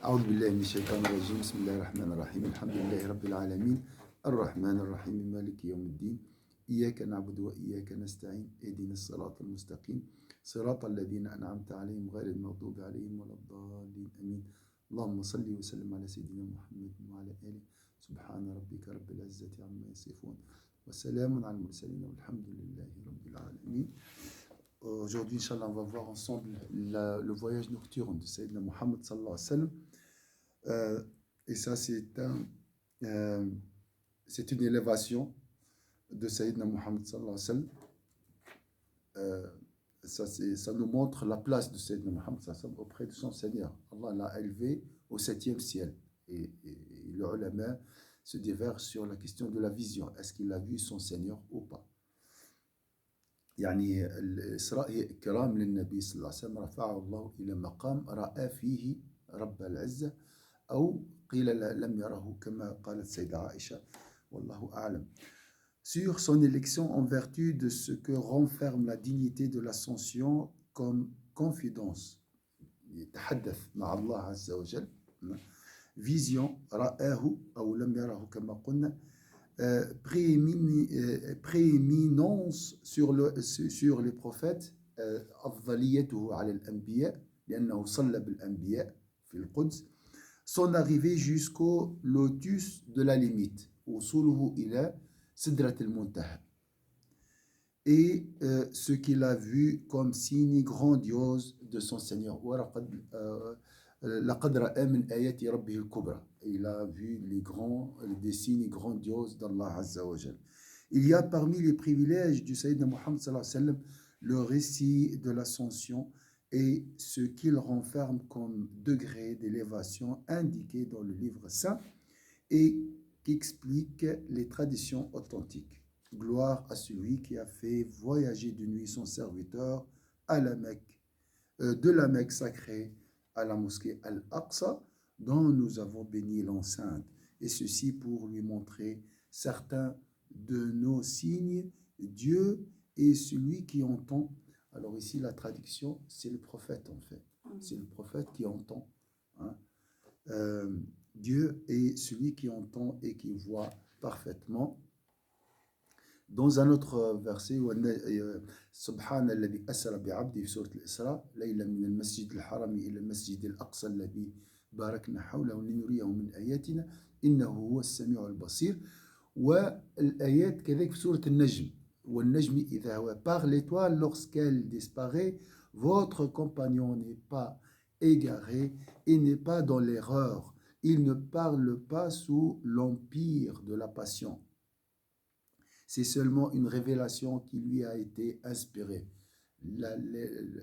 أعوذ بالله من الشيطان الرجيم بسم الله الرحمن الرحيم الحمد لله رب العالمين الرحمن الرحيم مالك يوم الدين إياك نعبد وإياك نستعين اهدنا الصراط المستقيم صراط الذين أنعمت عليهم غير المغضوب عليهم ولا الضالين آمين اللهم صل وسلم على سيدنا محمد وعلى آله سبحان ربك رب العزة عما يصفون وسلام على المرسلين والحمد لله رب العالمين. Aujourd'hui, Inch'Allah, on va voir ensemble le voyage nocturne de Sayyidina Muhammad sallallahu alayhi wa sallam. Et ça, c'est une élévation de Sayyidina Muhammad sallallahu alayhi wa sallam. Ça nous montre la place de Sayyidina Muhammad sallallahu alayhi wa sallam auprès de son Seigneur. Allah l'a élevé au 7e ciel. Et les ulama se divergent sur la question de la vision. Est-ce qu'il a vu son Seigneur ou pas? يعني الإسراء هي إكرام للنبي صلى الله عليه وسلم رفعه الله إلى مقام رأى فيه رب العزة أو قيل لم يره كما قالت سيدة عائشة والله أعلم. Sur son élection en vertu de ce que renferme la dignité de l'ascension comme confidence يتحدث مع الله عز وجل vision رآه أو لم يره كما قلنا prééminence sur les prophètes أفضليته على الأنبياء لأنه صلى بالأنبياء في القدس son arrivée jusqu'au lotus de la limite وصوله إلى سدرة المنتهى et ce qu'il a vu comme signe grandiose de son Seigneur لقد رأى من آيات ربه الكبرى. Il a vu des signes grandioses d'Allah Azza wa Jal. Il y a parmi les privilèges du Sayyidina Muhammad sallallahu alayhi wa sallam le récit de l'ascension et ce qu'il renferme comme degré d'élévation indiqué dans le livre saint et qui explique les traditions authentiques. Gloire à celui qui a fait voyager de nuit son serviteur à la Mecque, de la Mecque sacrée à la mosquée Al-Aqsa, dont nous avons béni l'enceinte, et ceci pour lui montrer certains de nos signes. Dieu est celui qui entend. Alors ici, la traduction, c'est le prophète en fait. C'est le prophète qui entend. Hein. Dieu est celui qui entend et qui voit parfaitement. Dans un autre verset, سبحان الذي أسرى بعبده في سورة الإسراء ليلا من المسجد الحرام إلى المسجد الأقصى الذي باركنا حوله لنريه من آياتنا إنه هو السميع البصير. والآيات كذلك في سورة النجم والنجم إذا هوى par l'étoile lorsqu'elle disparaît votre compagnon n'est pas égaré et n'est pas dans l'erreur, il ne parle pas sous l'empire de la passion. C'est seulement une révélation qui lui a été inspirée.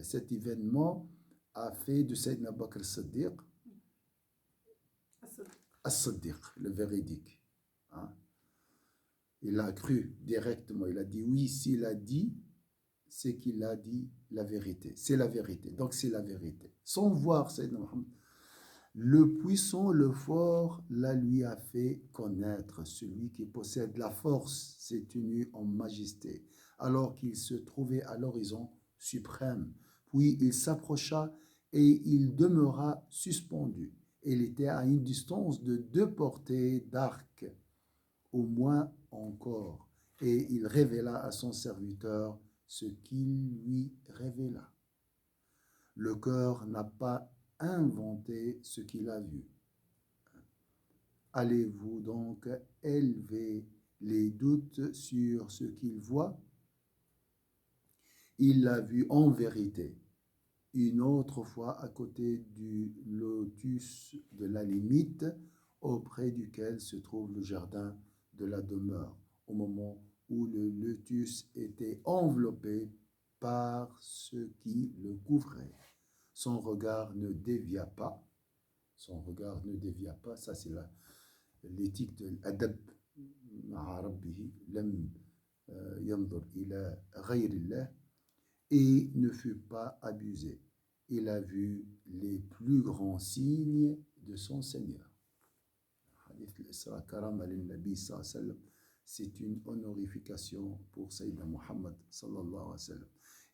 Cet événement a fait de Sayyidina Bakr Siddiq As-Siddiq, le véridique. Hein? Il a cru directement, il a dit oui, s'il a dit, c'est qu'il a dit la vérité. C'est la vérité, donc c'est la vérité. Sans voir Sayyidina Muhammad, le puissant, le fort, la lui a fait connaître. Celui qui possède la force s'est tenu en majesté, alors qu'il se trouvait à l'horizon suprême. Puis il s'approcha et il demeura suspendu. Il était à une distance de 2 portées d'arc, au moins encore. Et il révéla à son serviteur ce qu'il lui révéla. Le cœur n'a pas inventé ce qu'il a vu. Allez-vous donc élever les doutes sur ce qu'il voit? Il l'a vu en vérité, une autre fois à côté du lotus de la limite, auprès duquel se trouve le jardin de la demeure, au moment où le lotus était enveloppé par ce qui le couvrait. Son regard ne dévia pas. Son regard ne dévia pas. Ça, c'est l'éthique de l'adab ma'a rabbihi lam yanzur ila ghayrillah, et ne fut pas abusé. Il a vu les plus grands signes de son Seigneur. Hadith al-Isra karama lin-Nabi sallallahu alayhi wa sallam. C'est une honorification pour Sayyidina Muhammad sallallahu alayhi wa sallam.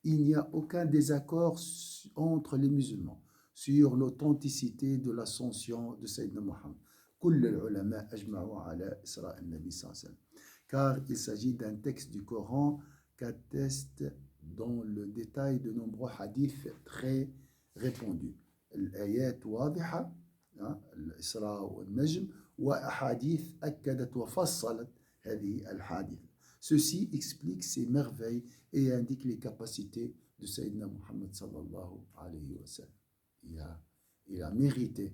Il n'y a aucun désaccord entre les musulmans sur l'authenticité de l'ascension de Sayyidina Muhammad. كل العلماء أجمعوا على إسراء النبي صلى الله عليه وسلم. Car il s'agit d'un texte du Coran qu'atteste dans le détail de nombreux hadiths très répandus. الآيات واضحة الإسراء والنجم وأحاديث أكدت وفصلت هذه الحادثة. Ceci explique ces merveilles et indique les capacités de Sayyidina Muhammad sallallahu alayhi wa sallam. Il a mérité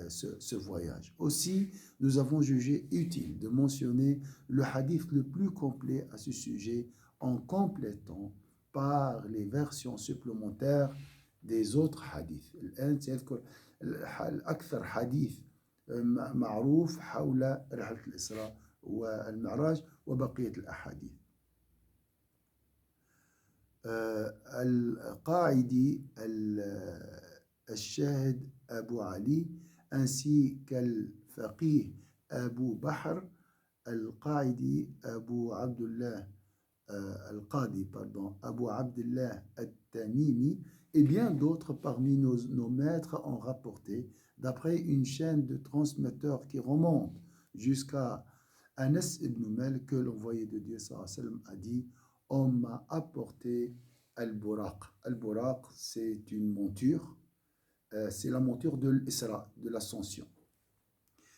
ce voyage. Aussi, nous avons jugé utile de mentionner le hadith le plus complet à ce sujet en complétant par les versions supplémentaires des autres hadiths. الآن سيذكر الأكثر حديث معروف حول رحلة الإسراء والمعراج وبقية الأحاديث. القاعدي الشاهد أبو علي ainsi qu'الفقيه أبو بحر القاعدي أبو عبد الله القاضي أبو عبد الله التميمي et bien d'autres parmi nos maîtres ont rapporté d'après une chaîne de transmetteurs qui remonte jusqu'à Anas ibn Malik que l'envoyé de Dieu sallallahu alayhi wa sallam a dit: on m'a apporté al-buraq. Al-buraq, c'est une monture, c'est la monture de l'Isra, de l'ascension.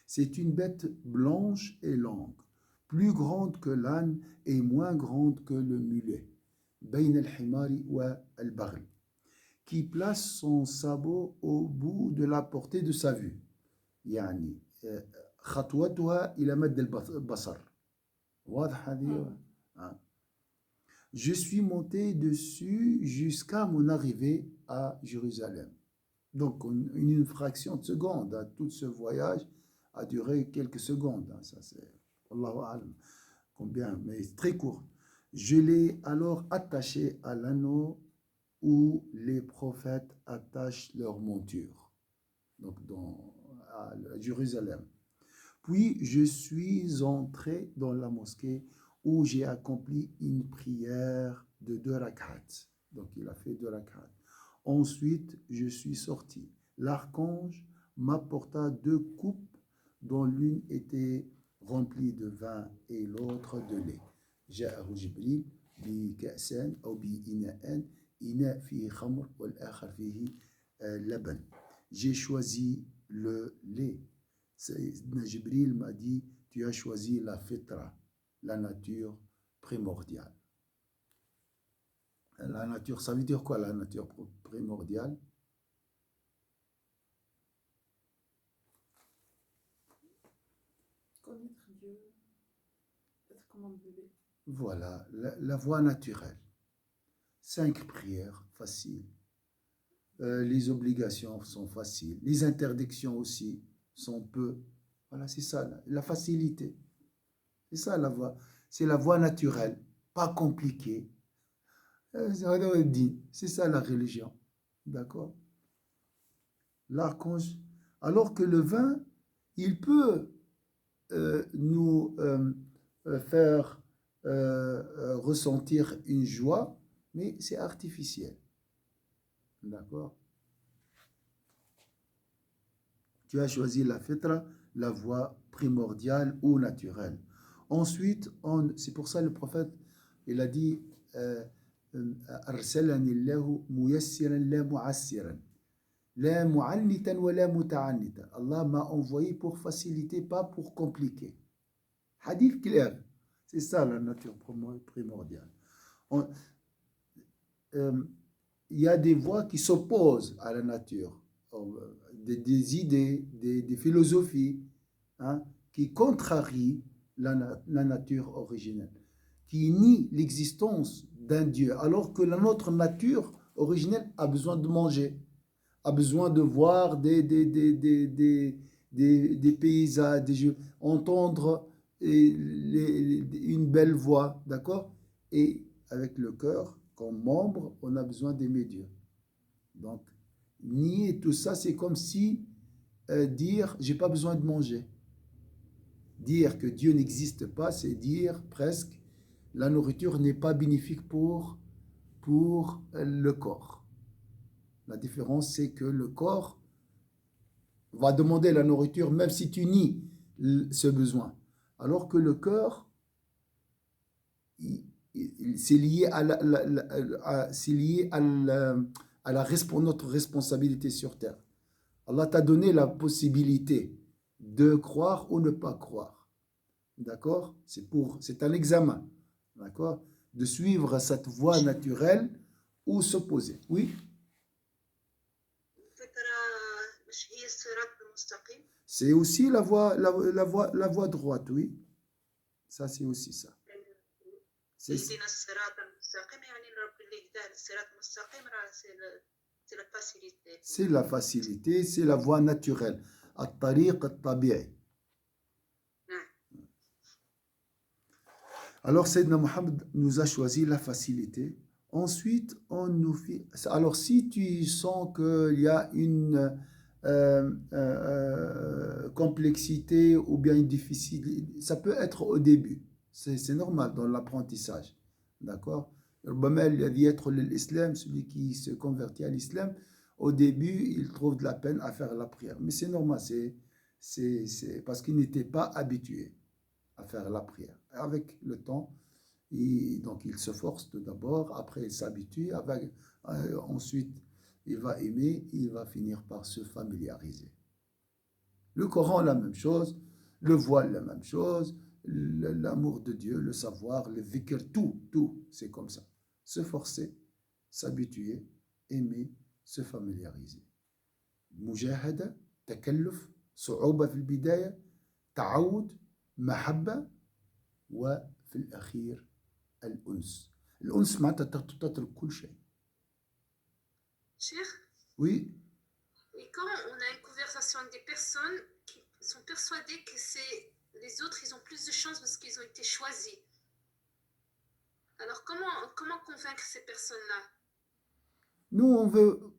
C'est une bête blanche et longue, plus grande que l'âne et moins grande que le mulet, bayn al-himari wa al-baghl, qui place son sabot au bout de la portée de sa vue. يعني خطوتها إلى مد البصر. واضح هذه؟ Je suis monté dessus jusqu'à mon arrivée à Jérusalem. Donc une fraction de seconde. Tout ce voyage a duré quelques secondes. Ça c'est Allahu a'lam. Combien? Mais c'est très court. Je l'ai alors attaché à l'anneau où les prophètes attachent leur monture. Donc à Jérusalem. Puis je suis entré dans la mosquée où j'ai accompli une prière de 2 rak'at. Donc il a fait 2 rak'at. Ensuite, je suis sorti. L'archange m'apporta 2 coupes dont l'une était remplie de vin et l'autre de lait. جاءه جبريل بكأسان أو بإناء إناء فيه خمر والآخر فيه لبن. J'ai choisi le lait. Jibril m'a dit: tu as choisi la fitra, la nature primordiale. La nature, ça veut dire quoi la nature primordiale? Connaître Dieu, être comme un bébé. Voilà, la voie naturelle. 5 prières, faciles. Les obligations sont faciles. Les interdictions aussi sont peu. Voilà, c'est ça, la facilité. C'est ça la voie. C'est la voie naturelle, pas compliquée. C'est ça la religion. D'accord? L'archange, alors que le vin, il peut nous faire ressentir une joie, mais c'est artificiel. D'accord? Tu as choisi la fitra, la voie primordiale ou naturelle. Ensuite, c'est pour ça le prophète, il a dit أرسلني الله ميسرا لا معسرا لا معنتا ولا متعنتا. Allah m'a envoyé pour faciliter, pas pour compliquer. Hadith clair. C'est ça la nature primordiale. Il y a des voies qui s'opposent à la nature, des idées, des philosophies qui contrarient la nature originelle, qui nient l'existence d'un Dieu, alors que notre nature originelle a besoin de manger, a besoin de voir des paysages, entendre une belle voix, d'accord? Et avec le cœur, comme membre, on a besoin d'aimer Dieu. Donc, nier tout ça, c'est comme si dire j'ai pas besoin de manger. Dire que Dieu n'existe pas, c'est dire presque la nourriture n'est pas bénéfique pour le corps. La différence, c'est que le corps va demander la nourriture même si tu nies ce besoin. Alors que le cœur, c'est lié c'est lié notre responsabilité sur terre. Allah t'a donné la possibilité de croire ou ne pas croire. D'accord? C'est un examen. D'accord? De suivre cette voie naturelle ou s'opposer. Oui? C'est aussi la voie droite, oui. Ça, c'est aussi ça. C'est la facilité, c'est la voie naturelle. الطريق الطبيعي. Alors, Sayyidina Mohammed nous a choisi la facilité. Ensuite, on nous fait... Alors, si tu sens qu'il y a une complexité ou bien une difficulté, ça peut être au début. C'est normal dans l'apprentissage. D'accord? L'islam, celui qui se convertit à l'islam, au début, il trouve de la peine à faire la prière. Mais c'est normal, c'est parce qu'il n'était pas habitué à faire la prière. Avec le temps, donc il se force tout d'abord, après il s'habitue, ensuite il va aimer, il va finir par se familiariser. Le Coran, la même chose, le voile, la même chose, l'amour de Dieu, le savoir, le dhikr, tout, c'est comme ça. Se forcer, s'habituer, aimer, se familiariser. مجاهدة, تكلف, صعوبة في البداية, تعود, محبة, وفي الأخير الأنس. الأنس معناتها تترك كل شيء. Cher? Oui. Et quand on a une conversation avec des personnes qui sont persuadées que les autres, ils ont plus de chance parce qu'ils ont été choisis. Alors comment convaincre ces personnes-là? Nous,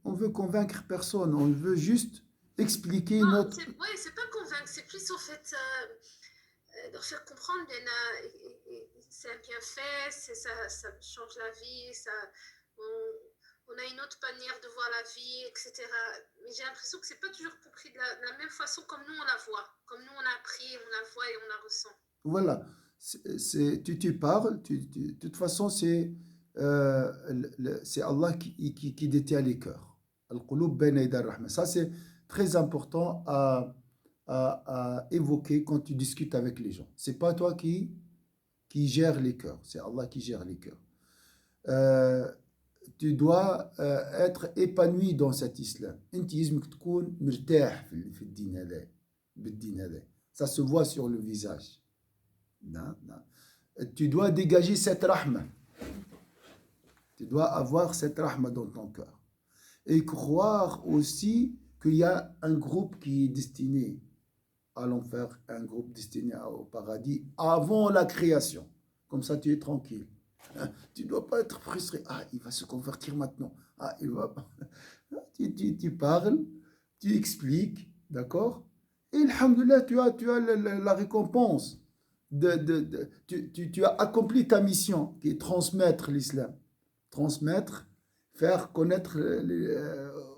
on veut convaincre personne, on veut juste expliquer non, notre... Oui, c'est pas convaincre, c'est plus en fait leur faire comprendre que c'est un bienfait, ça change la vie, on a une autre manière de voir la vie, etc. Mais j'ai l'impression que c'est pas toujours compris de la même façon comme nous on la voit, comme nous on a appris, on la voit et on la ressent. Voilà, tu parles, de toute façon, c'est Allah qui détient les cœurs. Al-Qulub bayna yaday ar-Rahman. Ça, c'est très important à évoquer quand tu discutes avec les gens. C'est pas toi qui gère les cœurs, c'est Allah qui gère les cœurs. Tu dois être épanoui dans cet islam. انت يلزمك تكون مرتاح في الدين هذا بالدين هذا. Ça se voit sur le visage. Non. Tu dois dégager cette rahma. Tu dois avoir cette rahma dans ton cœur. Et croire aussi qu'il y a un groupe qui est destiné à l'enfer, un groupe destiné au paradis avant la création. Comme ça, tu es tranquille. Tu ne dois pas être frustré. Ah, il va se convertir maintenant. Ah, il va... tu parles, tu expliques, d'accord? Et alhamdoulilah, tu as la récompense. Tu as accompli ta mission qui est transmettre l'islam. Transmettre, faire connaître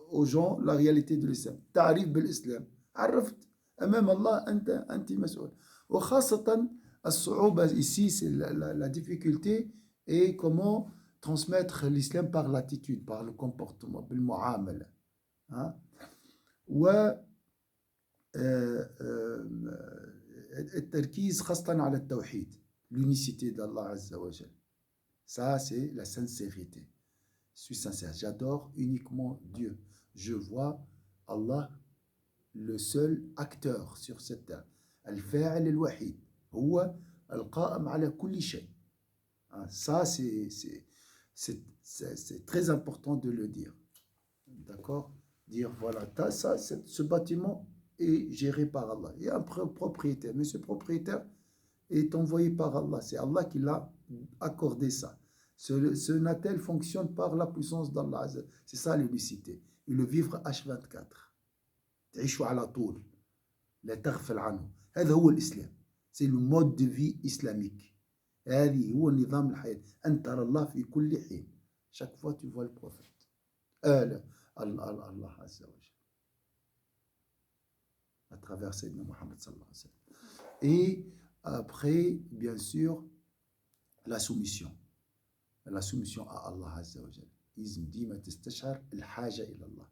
aux gens la réalité de l'islam. Ta'arif bil islam. عرفت أمام الله أنت مسؤول. وخاصة الصعوبة ici, c'est la difficulté et comment transmettre l'islam par l'attitude, par le comportement, بالمعاملة. و التركيز خاصة على التوحيد, l'unicité d'Allah Azza wa Jal. Ça, c'est la sincérité. Je suis sincère, j'adore uniquement Dieu. Je vois Allah, le seul acteur sur cette terre. Al-Fa'il al-Wahid. Huwa al-Qa'im ala kulli shay. Ça, c'est très important de le dire. D'accord? Dire, voilà, ce bâtiment est géré par Allah. Il y a un propriétaire, mais ce propriétaire est envoyé par Allah. C'est Allah qui l'a accordé ça. Ce natel fonctionne par la puissance d'Allah. C'est ça l'unicité. Et le vivre H24. تعيش على طول لا تغفل عنه. هذا هو الإسلام. C'est le mode de vie islamique. هذه هو نظام الحياة. أن ترى الله في كل حين. Chaque fois tu vois le prophète. Allah Azza wa Jal, à travers Sayyidina Muhammad sallallahu alayhi wa sallam. Et après, bien sûr, la soumission à Allah Azza wa Jal. Il me dit, ma tastashar al-haja ila Allah.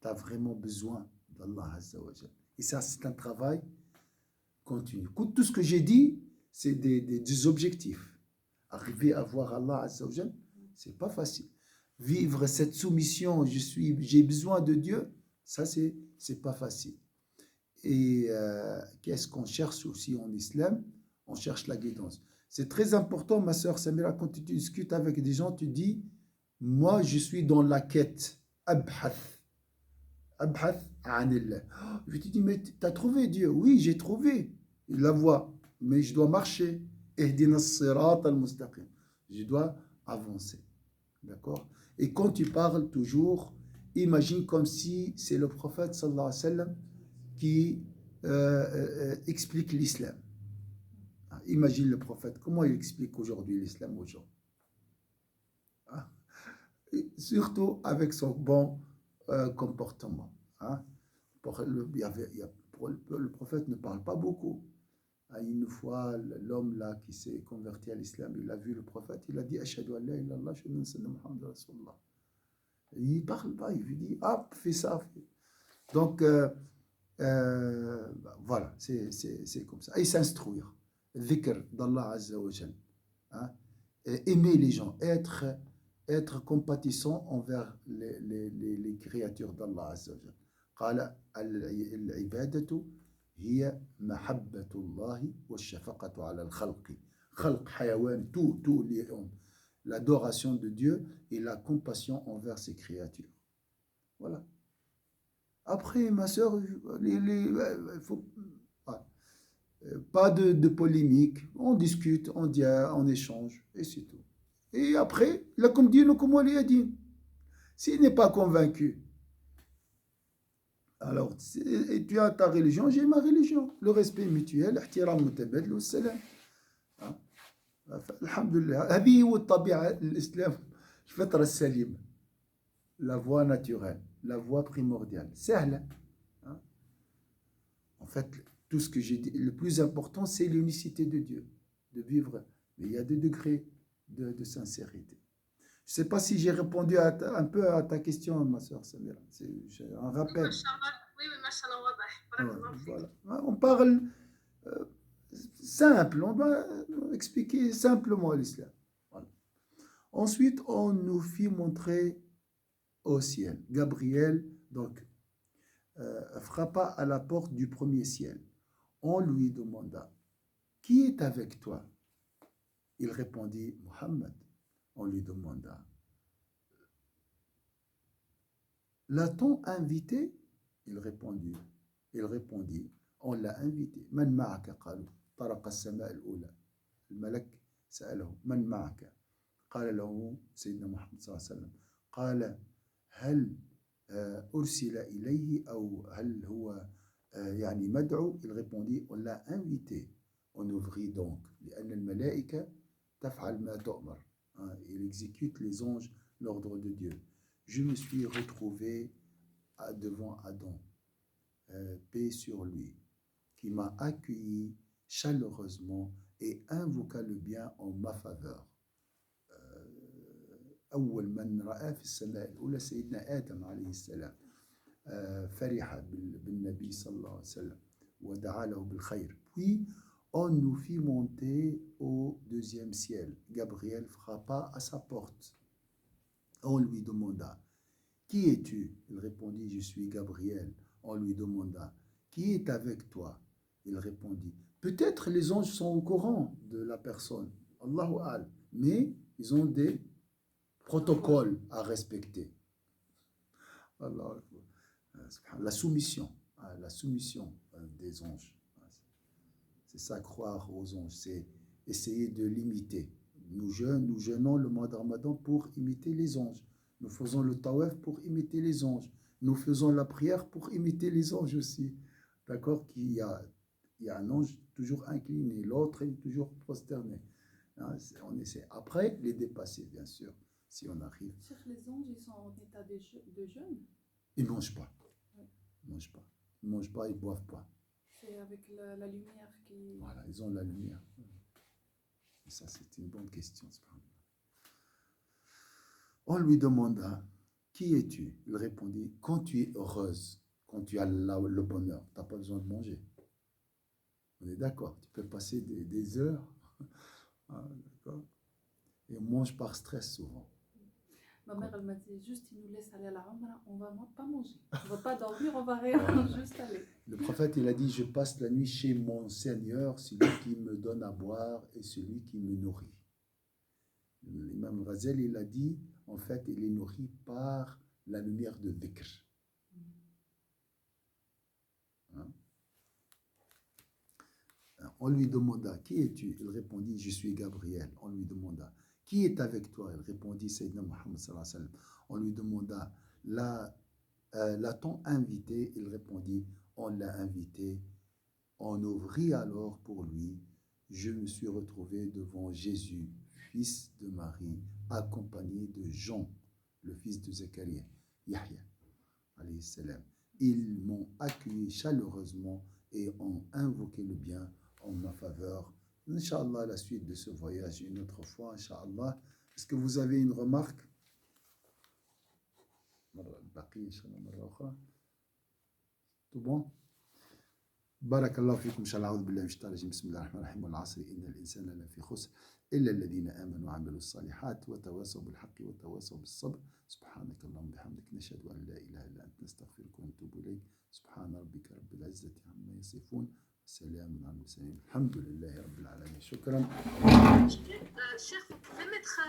Tu as vraiment besoin d'Allah Azza wa Jal. Et ça, c'est un travail continu. Tout ce que j'ai dit, c'est des objectifs. Arriver à voir Allah Azza wa Jal, c'est pas facile. Vivre cette soumission, j'ai besoin de Dieu, ça, c'est pas facile. Et qu'est-ce qu'on cherche aussi en islam? On cherche la guidance. C'est très important, ma sœur Samira, quand tu discutes avec des gens, tu dis, moi, je suis dans la quête. Abhath anillah. Je te dis, mais tu as trouvé Dieu? Oui, j'ai trouvé. Il la voit, mais je dois marcher. Ihdina as-sirat al-mustaqim. Je dois avancer. D'accord? Et quand tu parles toujours, imagine comme si c'est le prophète sallallahu alayhi wa sallam qui explique l'islam. Imagine le prophète, comment il explique aujourd'hui l'islam aux gens. Surtout avec son bon comportement. Le prophète ne parle pas beaucoup. Une fois, l'homme là qui s'est converti à l'islam, il a vu le prophète, il a dit Ashhadu an la ilaha illallah, ashhadu anna Muhammadan rasulullah. Il ne parle pas, il lui dit fais ça. Donc, voilà, c'est comme ça. Et s'instruire. Dhikr d'Allah Azza wa Jal. Aimer les gens, être compatissant envers les créatures d'Allah Azza wa Jal. قال العبادة هي محبة الله والشفقة على الخلق. خلق حيوان, tout les hommes. L'adoration de Dieu et la compassion envers ses créatures. Voilà. Après, ma sœur, pas de polémique. On discute, on dit, on échange, et c'est tout. Et après, lakum dinukum waliya din. S'il n'est pas convaincu, alors, tu as ta religion, j'ai ma religion. Le respect mutuel, ihtiram mutabadil, salam. Alhamdulillah. هذه هو الطبيعة الإسلام الفطرة السليمة. La voie naturelle, la voie primordiale. سهلة. En fait, tout ce que j'ai dit, le plus important, c'est l'unicité de Dieu, de vivre. Mais il y a des degrés de sincérité. Je ne sais pas si j'ai répondu un peu à ta question, ma soeur Samira. C'est un rappel. Oui, Voilà. On parle simple, on va expliquer simplement l'islam. Voilà. Ensuite, on nous fit montrer au ciel. Gabriel, donc, frappa à la porte du premier ciel. On lui demanda, qui est avec toi? Il répondit, Muhammad. On lui demanda, l'a-t-on invité? Il répondit, on l'a invité. Man ma'aka qalu, taraqa as-sama' al-ula. الملك سأله من معك؟ قال له سيدنا محمد صلى الله عليه وسلم قال هل أرسل إليه أو هل هو يعني مدعو? Il répondit, on l'a invité. On ouvrit donc, لأن الملائكة تفعل ما تؤمر. Il exécute les anges l'ordre de Dieu. Je me suis retrouvé devant Adam, paix sur lui, qui m'a accueilli chaleureusement et invoqua le bien en ma faveur. أول من رأى في السماء الأولى سيدنا آدم عليه السلام فرح بالنبي صلى الله عليه وسلم ودعا له بالخير. Puis on nous fit monter au deuxième ciel. Gabriel frappa à sa porte. On lui demanda, qui es-tu? Il répondit, je suis Gabriel. On lui demanda, qui est avec toi? Il répondit, peut-être les anges sont au courant de la personne, Allahu Al, mais ils ont des protocoles à respecter. La soumission des anges. C'est ça, croire aux anges, c'est essayer de l'imiter. Nous jeûnons le mois de Ramadan pour imiter les anges. Nous faisons le tawaf pour imiter les anges. Nous faisons la prière pour imiter les anges aussi. D'accord? Il y a un ange toujours incliné, l'autre est toujours prosterné. On essaie. Après, les dépasser, bien sûr. si on arrive. Cheikh, les anges, ils sont en état de jeûne. Ils ne mangent pas. Oui. Ils ne mangent pas. Ils ne mangent pas, ils ne boivent pas. C'est avec la lumière qui... Voilà, ils ont la lumière. Et ça, c'est une bonne question. On lui demanda, qui es-tu? Il répondit, quand tu es heureuse, quand tu as le bonheur, tu n'as pas besoin de manger. On est d'accord, tu peux passer des heures. Ah, d'accord. Et on mange par stress souvent. Ma mère, elle m'a dit, juste, il nous laisse aller à la Umrah, on ne va pas manger. On ne va pas dormir, on va rien, juste aller. Le prophète, il a dit, je passe la nuit chez mon Seigneur, celui qui me donne à boire et celui qui me nourrit. L'imam Ghazal, il a dit, en fait, il est nourri par la lumière de dhikr. Hein? On lui demanda, qui es-tu? Il répondit, je suis Gabriel. On lui demanda, qui est avec toi? Il répondit, Sayyidina Muhammad sallallahu alayhi wa sallam. On lui demanda, l'a-t-on invité? Il répondit, on l'a invité. On ouvrit alors pour lui. Je me suis retrouvé devant Jésus, fils de Marie, accompagné de Jean, le fils de Zacharie, Yahya, alayhi salam. Ils m'ont accueilli chaleureusement et ont invoqué le bien en ma faveur. Inch'Allah, la suite de ce voyage une autre fois, Inch'Allah. Est-ce que vous avez une remarque? Tout bon? بارك الله فيكم إن شاء الله. أعوذ بالله من الشيطان الرجيم. بسم الله الرحمن الرحيم. والعصر إن الإنسان لفي خسر إلا الذين آمنوا وعملوا الصالحات وتواصوا بالحق وتواصوا بالصبر. سبحانك اللهم وبحمدك نشهد أن لا إله إلا أنت نستغفرك ونتوب إليك. سبحان ربك رب العزة عما يصفون وسلام على المرسلين الحمد لله رب العالمين. شكرا. Cheikh, vous pouvez mettre